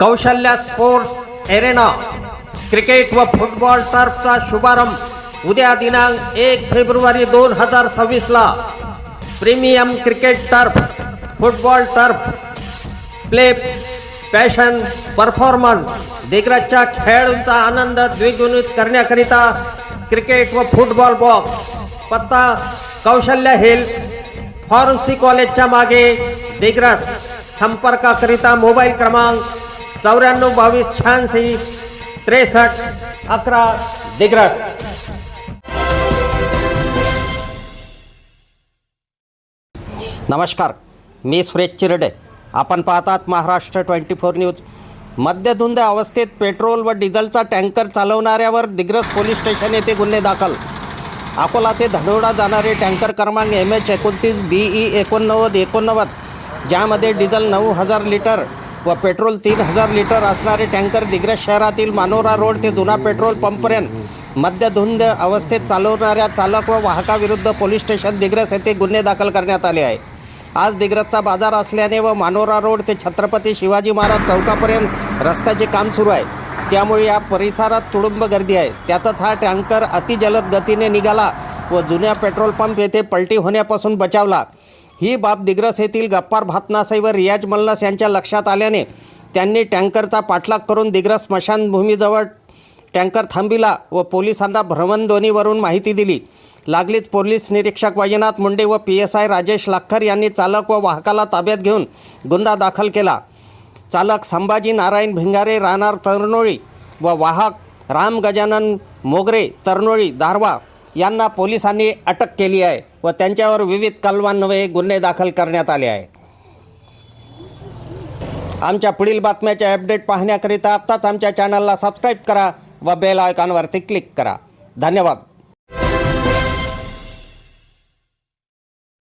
कौशल्य sports arena cricket व football टर्फचा शुभारंभ उद्या दिनांक 1 फेब्रुवारी 2026 ला premium cricket turf, football turf, play passion performance दिग्गजच्या खेळाडूंचा आनंद द्विगुणित करण्याकरिता क्रिकेट व फुटबॉल बॉक्स, पत्ता कौशल्य हिल्स, फार्मसी कॉलेजच्या मागे, दिग्रस. संपर्काकरिता मोबाईल क्रमांक 94 22 86 63 11 दिग्रस. नमस्कार, मी सुरेश चिरडे. आपण पाहतात महाराष्ट्र 24 न्यूज. मद्यधुंद अवस्थेत पेट्रोल व डिझेलचा टँकर चालवणाऱ्यावर दिग्रस पोलीस स्टेशन येथे गुन्हे दाखल. अकोला ते धनोडा जाणारे टँकर क्रमांक MH29 BE 8989 ज्यामध्ये डिझेल 9000 लिटर व पेट्रोल 3000 लिटर असणारे टँकर दिग्रस शहरातील मानोरा रोड ते जुना पेट्रोल पंपपर्यंत मद्यधुंद अवस्थेत चालवणाऱ्या चालक व वाहकाविरुद्ध पोलीस स्टेशन दिग्रस येथे गुन्हे दाखल करण्यात आले आहे. आज दिग्रसचा बाजार असल्याने व मानोरा रोड ते छत्रपती शिवाजी महाराज चौकापर्यंत रस्त्याचे काम सुरू आहे, त्यामुळे या परिसरात तुडुंब गर्दी आहे. त्यातच हा टँकर अतिजलद गतीने निघाला व जुन्या पेट्रोल पंप येथे पलटी होण्यापासून बचावला. ही बाब दिग्रस येथील गप्पार भातनासई व रियाज मल्लास यांच्या लक्षात आल्याने त्यांनी टँकरचा पाठलाग करून दिग्रस स्मशानभूमीजवळ टँकर थांबिला व पोलिसांना भ्रमणध्वनीवरून माहिती दिली. लागलीच पोलीस निरीक्षक वैजनाथ मुंडे व PSI राजेश लाखर यांनी चालक व वाहकाला ताब्यात घेऊन गुन्हा दाखल केला. चालक संभाजी नारायण भिंगारे राहणार तरनोळी व वाहक राम गजानन मोगरे तरनोळी दारवा यांना पोलिसांनी अटक केली आहे व त्यांच्यावर विविध कलमांन्वये गुन्हे दाखल करण्यात आले आहे. आमच्या पुढील बातम्याचे अपडेट पाहण्याकरिता आत्ताच आमच्या चॅनलला सबस्क्राईब करा व बेल आयकॉनवरती क्लिक करा. धन्यवाद.